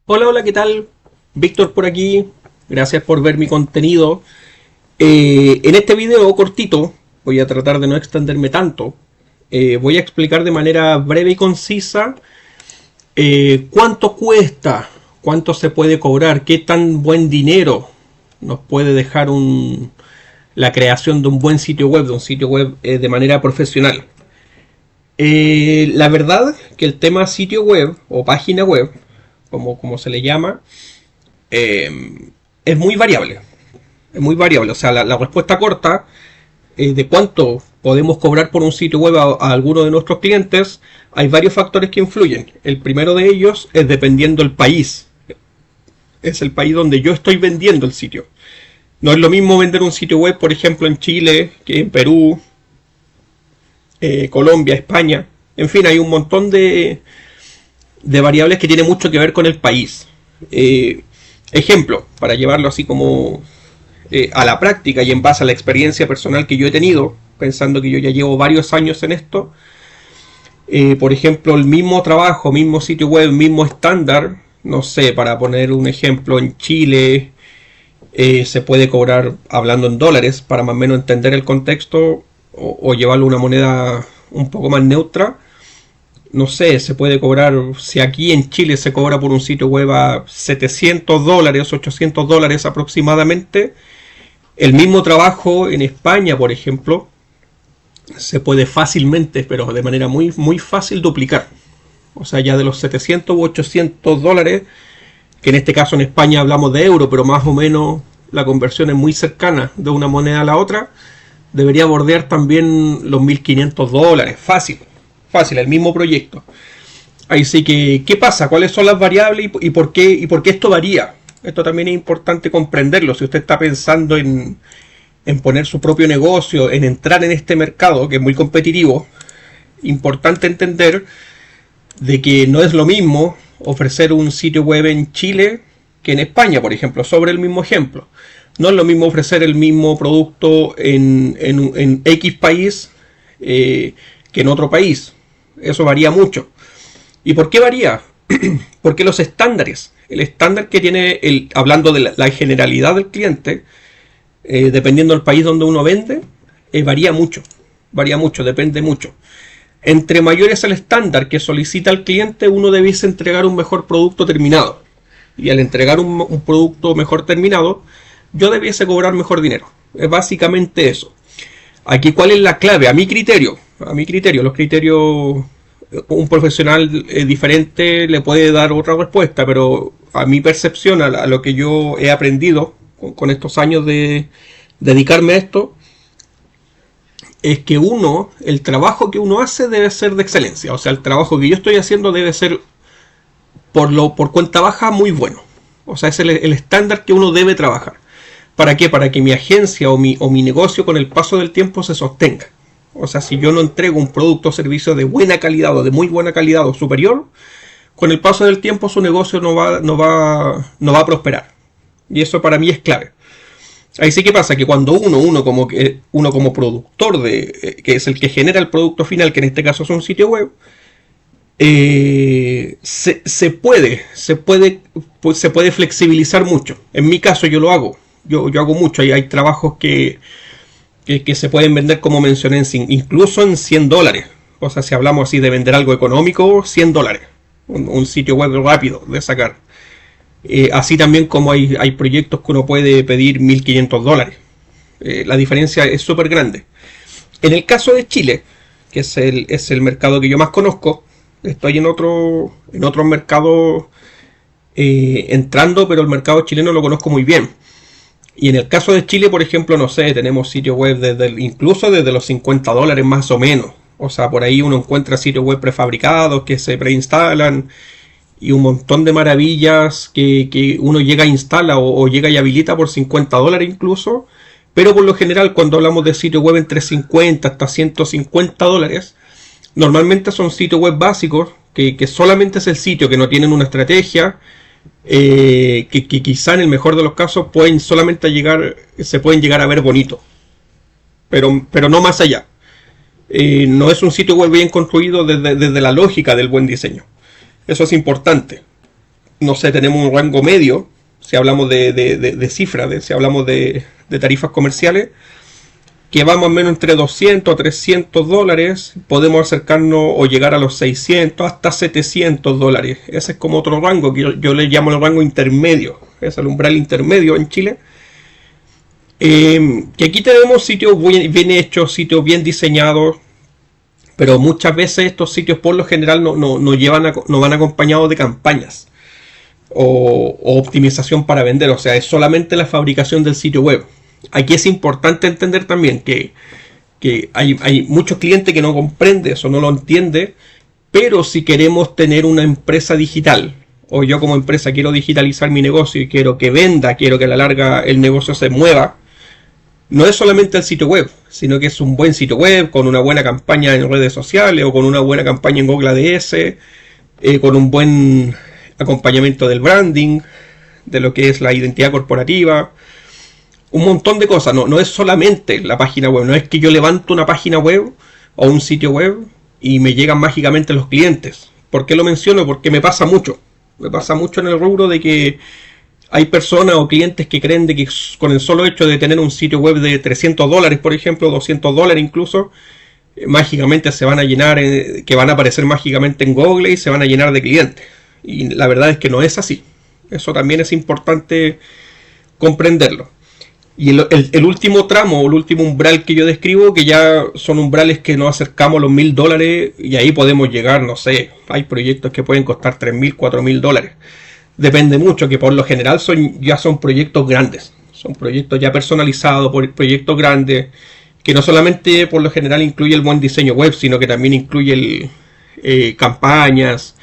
Hola, hola, ¿qué tal? Víctor por aquí. Gracias por ver mi contenido. En este video cortito, voy a tratar de no extenderme tanto. Voy a explicar de manera breve y concisa cuánto cuesta, cuánto se puede cobrar, qué tan buen dinero nos puede dejar la creación de un buen sitio web, de un sitio web de manera profesional. La verdad que el tema sitio web o página web, como se le llama, eh, es muy variable. Es muy variable. O sea, la respuesta corta de cuánto podemos cobrar por un sitio web a alguno de nuestros clientes, hay varios factores que influyen. El primero de ellos es dependiendo del país. Es el país donde yo estoy vendiendo el sitio. No es lo mismo vender un sitio web, por ejemplo, en Chile, que en Perú, Colombia, España. En fin, hay un montón de variables que tienen mucho que ver con el país. Ejemplo, para llevarlo así como a la práctica y en base a la experiencia personal que yo he tenido, pensando que yo ya llevo varios años en esto, por ejemplo, el mismo trabajo, mismo sitio web, mismo estándar, no sé, para poner un ejemplo, en Chile se puede cobrar hablando en dólares para más o menos entender el contexto o llevarlo a una moneda un poco más neutra. No sé, se puede cobrar, si aquí en Chile se cobra por un sitio web a $700, $800 aproximadamente, el mismo trabajo en España, por ejemplo, se puede fácilmente, pero de manera muy, muy fácil, duplicar. O sea, ya de los 700 u $800, que en este caso en España hablamos de euro, pero más o menos la conversión es muy cercana de una moneda a la otra, debería bordear también los $1.500. Fácil, fácil, el mismo proyecto. Así que, ¿qué pasa? ¿Cuáles son las variables y por qué esto varía? Esto también es importante comprenderlo. Si usted está pensando en poner su propio negocio, en entrar en este mercado que es muy competitivo, importante entender de que no es lo mismo ofrecer un sitio web en Chile que en España, por ejemplo, sobre el mismo ejemplo. No es lo mismo ofrecer el mismo producto en X país que en otro país. Eso varía mucho. ¿Y por qué varía? Porque los estándares, el estándar que tiene, hablando de la generalidad del cliente, dependiendo del país donde uno vende, varía mucho, depende mucho. Entre mayor es el estándar que solicita el cliente, uno debiese entregar un mejor producto terminado. Y al entregar un producto mejor terminado, yo debiese cobrar mejor dinero. Es básicamente eso. Aquí, ¿cuál es la clave? A mi criterio, los criterios, un profesional diferente le puede dar otra respuesta, pero a mi percepción, a lo que yo he aprendido con estos años de dedicarme a esto, es que el trabajo que uno hace debe ser de excelencia. O sea, el trabajo que yo estoy haciendo debe ser por cuenta baja muy bueno. O sea, es el estándar que uno debe trabajar. ¿Para qué? Para que mi agencia o mi negocio con el paso del tiempo se sostenga. O sea, si yo no entrego un producto o servicio de buena calidad o de muy buena calidad o superior, con el paso del tiempo su negocio no va a prosperar. Y eso para mí es clave. Ahí sí que pasa que cuando uno como productor, que es el que genera el producto final, que en este caso es un sitio web, se puede flexibilizar mucho. En mi caso yo lo hago. Yo hago mucho. Hay trabajos que se pueden vender, como mencioné, incluso en $100. O sea, si hablamos así de vender algo económico, $100. Un sitio web rápido de sacar. Así también como hay proyectos que uno puede pedir $1.500. La diferencia es súper grande. En el caso de Chile, que es el mercado que yo más conozco, estoy en otro mercado entrando, pero el mercado chileno lo conozco muy bien. Y en el caso de Chile, por ejemplo, no sé, tenemos sitios web incluso desde los $50 más o menos. O sea, por ahí uno encuentra sitios web prefabricados que se preinstalan y un montón de maravillas que uno llega a instalar o llega y habilita por $50 incluso. Pero por lo general, cuando hablamos de sitios web entre 50 hasta $150, normalmente son sitios web básicos que solamente es el sitio, que no tienen una estrategia, que quizá en el mejor de los casos se pueden llegar a ver bonito, pero no más allá. No es un sitio web bien construido desde la lógica del buen diseño. Eso es importante. no sé, tenemos un rango medio, si hablamos de cifras, si hablamos de tarifas comerciales, que va más o menos entre 200 a 300 dólares, podemos acercarnos o llegar a los 600 hasta 700 dólares. Ese es como otro rango, que yo le llamo el rango intermedio, es el umbral intermedio en Chile. Que aquí tenemos sitios bien hechos, sitios bien diseñados, pero muchas veces estos sitios por lo general no van acompañados de campañas o optimización para vender, o sea, es solamente la fabricación del sitio web. Aquí es importante entender también que hay muchos clientes que no comprende eso, no lo entiende, pero si queremos tener una empresa digital, o yo como empresa quiero digitalizar mi negocio y quiero que venda, quiero que a la larga el negocio se mueva, no es solamente el sitio web, sino que es un buen sitio web, con una buena campaña en redes sociales, o con una buena campaña en Google Ads, con un buen acompañamiento del branding, de lo que es la identidad corporativa, un montón de cosas. No es solamente la página web, no es que yo levanto una página web o un sitio web y me llegan mágicamente los clientes. ¿Por qué lo menciono? Porque me pasa mucho en el rubro de que hay personas o clientes que creen de que con el solo hecho de tener un sitio web de 300 dólares, por ejemplo, 200 dólares incluso, mágicamente se van a llenar, que van a aparecer mágicamente en Google y se van a llenar de clientes. Y la verdad es que no es así. Eso también es importante comprenderlo. Y el último tramo, o el último umbral que yo describo, que ya son umbrales que nos acercamos a los $1000, y ahí podemos llegar, no sé, hay proyectos que pueden costar $3000, $4000. Depende mucho, que por lo general ya son proyectos grandes. Son proyectos ya personalizados, proyectos grandes, que no solamente por lo general incluye el buen diseño web, sino que también incluye campañas.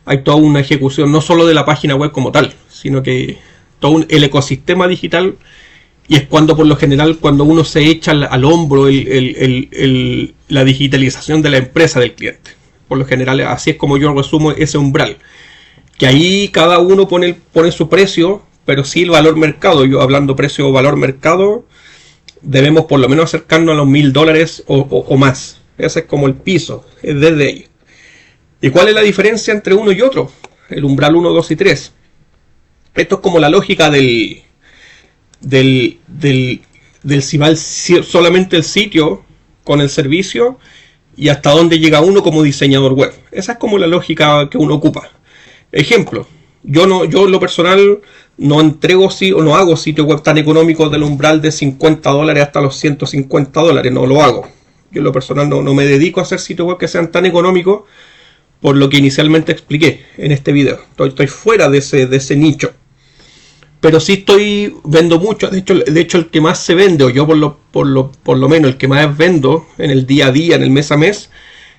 Hay toda una ejecución, no solo de la página web como tal, sino que todo el ecosistema digital. Y es cuando por lo general, cuando uno se echa al hombro la digitalización de la empresa del cliente. Por lo general, así es como yo resumo ese umbral. Que ahí cada uno pone su precio, pero sí el valor mercado. Yo hablando precio o valor mercado, debemos por lo menos acercarnos a los $1000 o más. Ese es como el piso, es desde ahí. ¿Y cuál es la diferencia entre uno y otro? El umbral 1, 2 y 3. Esto es como la lógica del si va solamente el sitio con el servicio y hasta dónde llega uno como diseñador web. Esa es como la lógica que uno ocupa. Ejemplo, yo en lo personal no entrego o no hago sitios web tan económicos del umbral de $50 hasta los $150, no lo hago. Yo en lo personal no me dedico a hacer sitios web que sean tan económicos, por lo que inicialmente expliqué en este video. Estoy fuera de ese nicho. Pero sí vendo mucho. De hecho el que más se vende, o yo por lo menos el que más vendo en el día a día, en el mes a mes,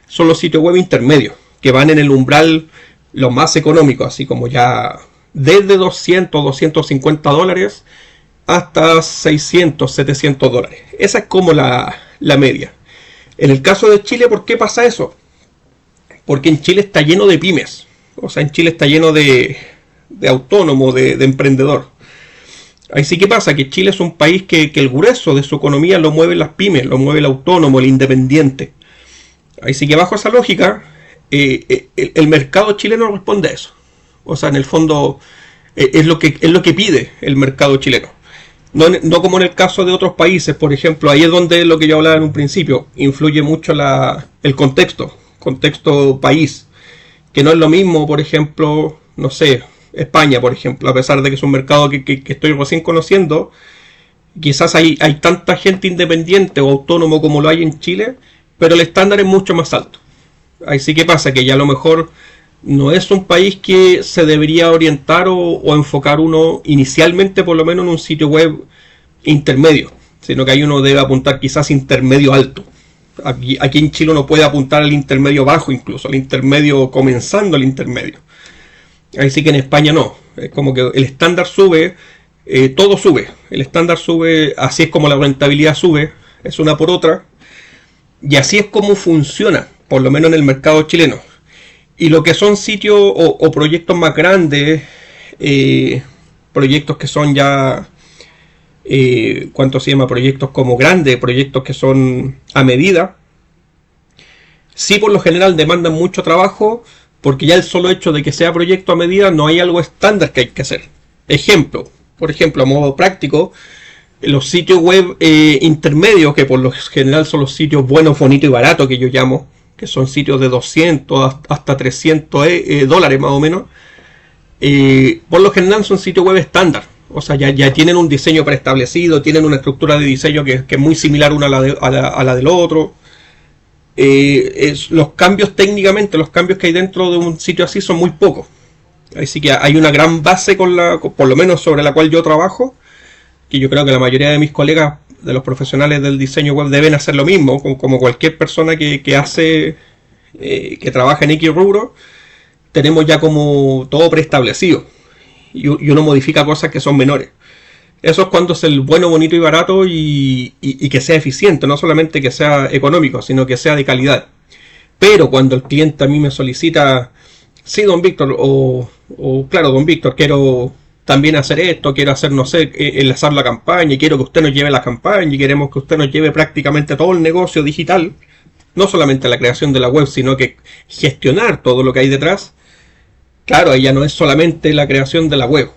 son los sitios web intermedios, que van en el umbral los más económicos, así como ya desde $200, $250 hasta $600, $700. Esa es como la media. En el caso de Chile, ¿por qué pasa eso? Porque en Chile está lleno de pymes. O sea, en Chile está lleno de autónomo, de emprendedor. Ahí sí que pasa que Chile es un país que el grueso de su economía lo mueven las pymes, lo mueve el autónomo, el independiente. Ahí sí que bajo esa lógica, el mercado chileno responde a eso. O sea, en el fondo es lo que pide el mercado chileno. No como en el caso de otros países, por ejemplo, ahí es donde lo que yo hablaba en un principio, influye mucho el contexto país, que no es lo mismo, por ejemplo, no sé, España, por ejemplo, a pesar de que es un mercado que estoy recién conociendo, quizás hay tanta gente independiente o autónomo como lo hay en Chile, pero el estándar es mucho más alto. Ahí sí que pasa que ya a lo mejor no es un país que se debería orientar o enfocar uno inicialmente, por lo menos en un sitio web intermedio, sino que ahí uno debe apuntar quizás intermedio alto. Aquí en Chile uno puede apuntar al intermedio bajo, incluso al intermedio comenzando el intermedio. Ahí sí que en España no, es como que el estándar sube, todo sube, el estándar sube, así es como la rentabilidad sube, es una por otra, y así es como funciona, por lo menos en el mercado chileno. Y lo que son sitios o proyectos más grandes, proyectos que son ya, ¿cuánto se llama? Proyectos como grandes, proyectos que son a medida, sí por lo general demandan mucho trabajo, porque ya el solo hecho de que sea proyecto a medida no hay algo estándar que hay que hacer. Por ejemplo, a modo práctico, los sitios web intermedios, que por lo general son los sitios buenos, bonitos y baratos que yo llamo, que son sitios de 200 hasta 300 dólares más o menos, por lo general son sitios web estándar. O sea, ya tienen un diseño preestablecido, tienen una estructura de diseño que es muy similar una a la del otro. Los cambios técnicamente, los cambios que hay dentro de un sitio así son muy pocos. Así que hay una gran base por lo menos sobre la cual yo trabajo, que yo creo que la mayoría de mis colegas, de los profesionales del diseño web, deben hacer lo mismo, como cualquier persona que trabaja en X rubro. Tenemos ya como todo preestablecido y uno modifica cosas que son menores. Eso es cuando es el bueno, bonito y barato y que sea eficiente, no solamente que sea económico, sino que sea de calidad. Pero cuando el cliente a mí me solicita, sí, don Víctor, claro, don Víctor, quiero también hacer esto, quiero hacer, no sé, enlazar la campaña, y quiero que usted nos lleve la campaña, y queremos que usted nos lleve prácticamente todo el negocio digital, no solamente la creación de la web, sino que gestionar todo lo que hay detrás. Claro, ahí ya no es solamente la creación de la web.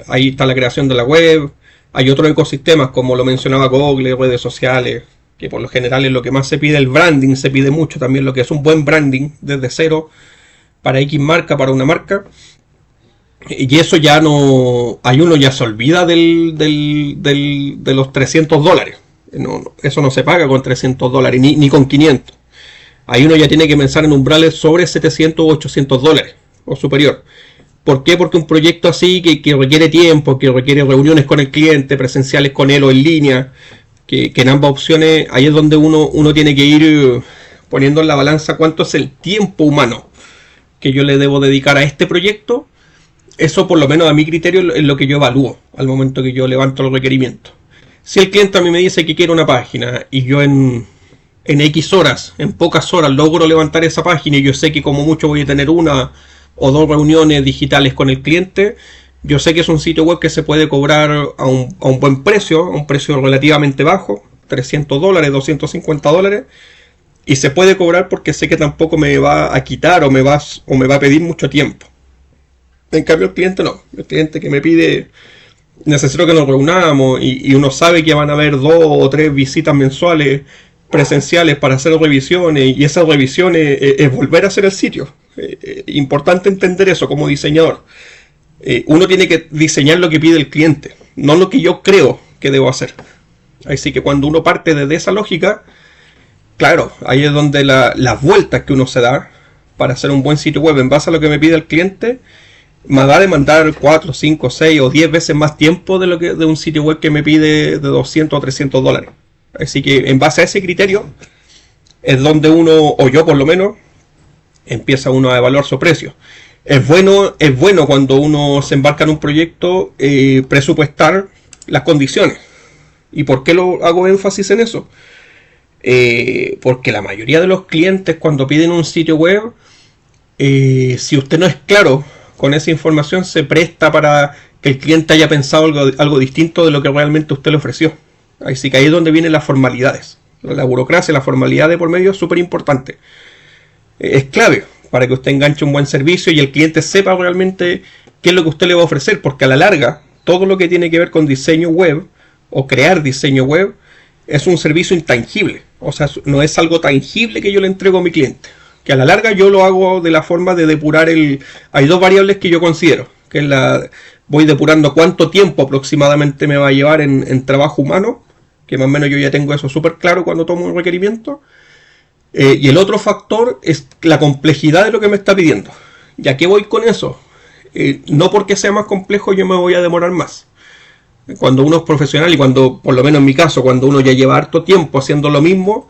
Ahí está la creación de la web. Hay otros ecosistemas, como lo mencionaba Google, redes sociales, que por lo general es lo que más se pide. El branding se pide mucho también, lo que es un buen branding desde cero para X marca, para una marca. Y eso ya no... Hay uno ya se olvida de los 300 dólares. Eso no se paga con 300 dólares, ni con 500. Ahí uno ya tiene que pensar en umbrales sobre 700 o 800 dólares o superior. ¿Por qué? Porque un proyecto así que requiere tiempo, que requiere reuniones con el cliente, presenciales con él o en línea, que en ambas opciones, ahí es donde uno tiene que ir poniendo en la balanza cuánto es el tiempo humano que yo le debo dedicar a este proyecto. Eso, por lo menos a mi criterio, es lo que yo evalúo al momento que yo levanto los requerimientos. Si el cliente a mí me dice que quiere una página y yo en X horas, en pocas horas, logro levantar esa página y yo sé que como mucho voy a tener una o dos reuniones digitales con el cliente, yo sé que es un sitio web que se puede cobrar a un buen precio, a un precio relativamente bajo, 300 dólares, 250 dólares, y se puede cobrar porque sé que tampoco me va a quitar o me va a pedir mucho tiempo. En cambio el cliente no, el cliente que me pide, necesito que nos reunamos y uno sabe que van a haber 2 o 3 visitas mensuales presenciales para hacer revisiones, y esas revisiones es volver a hacer el sitio. Importante entender eso como diseñador. Uno tiene que diseñar lo que pide el cliente, no lo que yo creo que debo hacer. Así que cuando uno parte desde esa lógica, claro, ahí es donde las vueltas que uno se da para hacer un buen sitio web en base a lo que me pide el cliente, me va a demandar 4, 5, 6 o 10 veces más tiempo de un sitio web que me pide de 200 o 300 dólares. Así que en base a ese criterio es donde uno, o yo por lo menos, empieza uno a evaluar su precio. Es bueno cuando uno se embarca en un proyecto presupuestar las condiciones. ¿Y por qué lo hago énfasis en eso? Porque la mayoría de los clientes cuando piden un sitio web, si usted no es claro con esa información, se presta para que el cliente haya pensado algo distinto de lo que realmente usted le ofreció. Así que ahí es donde vienen las formalidades. La burocracia, la formalidad de por medio es súper importante. Es clave para que usted enganche un buen servicio y el cliente sepa realmente qué es lo que usted le va a ofrecer, porque a la larga, todo lo que tiene que ver con diseño web o crear diseño web es un servicio intangible. O sea, no es algo tangible que yo le entrego a mi cliente. Que a la larga yo lo hago de la forma de depurar Hay 2 variables que yo considero, que es voy depurando cuánto tiempo aproximadamente me va a llevar en trabajo humano, que más o menos yo ya tengo eso súper claro cuando tomo un requerimiento. Y el otro factor es la complejidad de lo que me está pidiendo. ¿Y a qué voy con eso? No porque sea más complejo yo me voy a demorar más. Cuando uno es profesional y cuando, por lo menos en mi caso, cuando uno ya lleva harto tiempo haciendo lo mismo,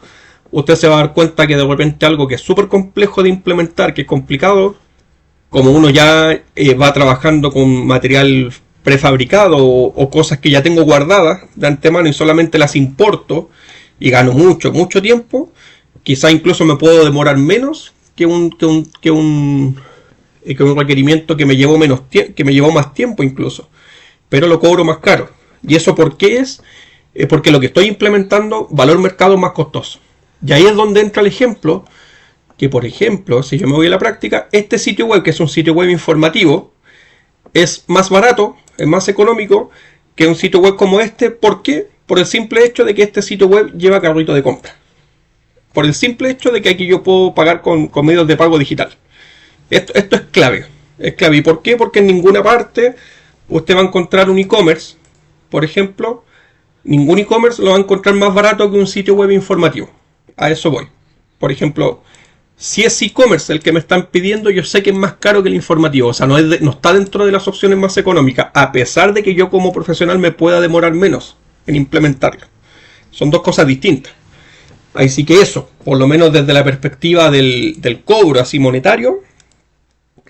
usted se va a dar cuenta que de repente algo que es súper complejo de implementar, que es complicado, como uno ya va trabajando con material prefabricado o cosas que ya tengo guardadas de antemano y solamente las importo y gano mucho tiempo, quizá incluso me puedo demorar menos que un requerimiento que me llevó más tiempo incluso, pero lo cobro más caro. ¿Y eso por qué es? Porque lo que estoy implementando, valor mercado más costoso. Y ahí es donde entra el ejemplo que, por ejemplo, si yo me voy a la práctica, este sitio web, que es un sitio web informativo, es más barato, es más económico que un sitio web como este. ¿Por qué? Por el simple hecho de que este sitio web lleva carrito de compra. Por el simple hecho de que aquí yo puedo pagar con medios de pago digital. Esto es clave. Es clave. ¿Y por qué? Porque en ninguna parte usted va a encontrar un e-commerce, por ejemplo. Ningún e-commerce lo va a encontrar más barato que un sitio web informativo. A eso voy. Por ejemplo, si es e-commerce el que me están pidiendo, yo sé que es más caro que el informativo. O sea, no está dentro de las opciones más económicas, a pesar de que yo como profesional me pueda demorar menos en implementarlo. Son dos cosas distintas. Así que eso, por lo menos desde la perspectiva del cobro así monetario,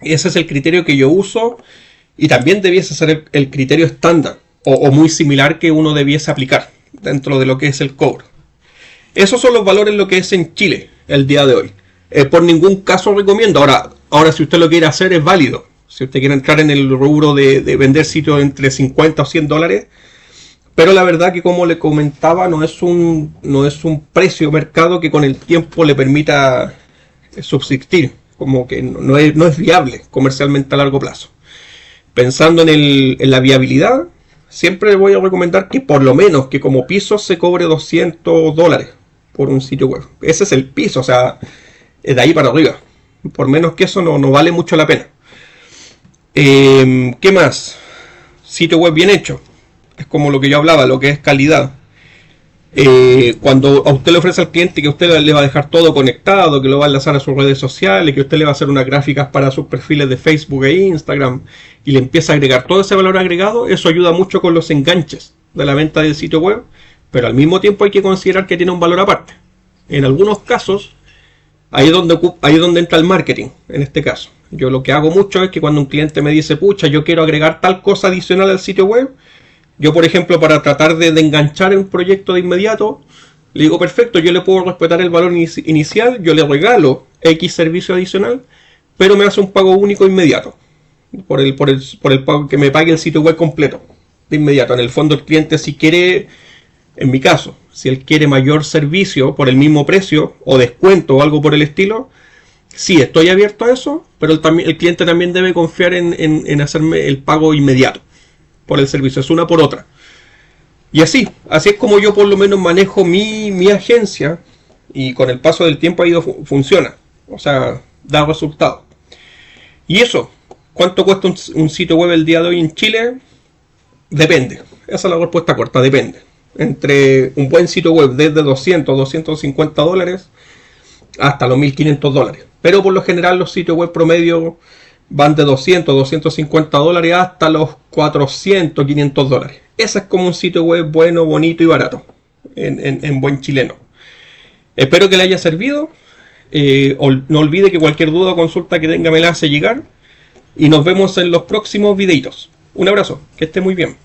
ese es el criterio que yo uso, y también debiese ser el criterio estándar o muy similar que uno debiese aplicar dentro de lo que es el cobro. Esos son los valores lo que es en Chile el día de hoy. Por ningún caso recomiendo. Ahora si usted lo quiere hacer es válido. Si usted quiere entrar en el rubro de vender sitios entre 50 o 100 dólares, pero la verdad que, como le comentaba, no es un precio mercado que con el tiempo le permita subsistir. Como que no es viable comercialmente a largo plazo. Pensando en la viabilidad, siempre voy a recomendar que por lo menos que como piso se cobre 200 dólares por un sitio web. Ese es el piso, o sea, de ahí para arriba. Por menos que eso no vale mucho la pena. ¿Qué más? Sitio web bien hecho. Es como lo que yo hablaba, lo que es calidad. Cuando a usted le ofrece al cliente que usted le va a dejar todo conectado, que lo va a enlazar a sus redes sociales, que usted le va a hacer unas gráficas para sus perfiles de Facebook e Instagram, y le empieza a agregar todo ese valor agregado, eso ayuda mucho con los enganches de la venta del sitio web, pero al mismo tiempo hay que considerar que tiene un valor aparte. En algunos casos, ahí es donde entra el marketing, en este caso. Yo lo que hago mucho es que cuando un cliente me dice, pucha, yo quiero agregar tal cosa adicional al sitio web, yo, por ejemplo, para tratar de enganchar un proyecto de inmediato, le digo, perfecto, yo le puedo respetar el valor inicial, yo le regalo X servicio adicional, pero me hace un pago único inmediato, por el pago, que me pague el sitio web completo, de inmediato. En el fondo, el cliente, si quiere, en mi caso, si él quiere mayor servicio por el mismo precio, o descuento o algo por el estilo, sí, estoy abierto a eso, pero el cliente también debe confiar en hacerme el pago inmediato por el servicio, es una por otra. Y así es como yo por lo menos manejo mi agencia, y con el paso del tiempo funciona, o sea, da resultados. Y eso, ¿cuánto cuesta un sitio web el día de hoy en Chile? Depende, esa es la respuesta corta, depende. Entre un buen sitio web desde 200, 250 dólares hasta los 1500 dólares. Pero por lo general los sitios web promedio van de 200, 250 dólares hasta los 400, 500 dólares. Ese es como un sitio web bueno, bonito y barato, en buen chileno. Espero que le haya servido. No olvide que cualquier duda o consulta que tenga me la hace llegar. Y nos vemos en los próximos videitos. Un abrazo, que esté muy bien.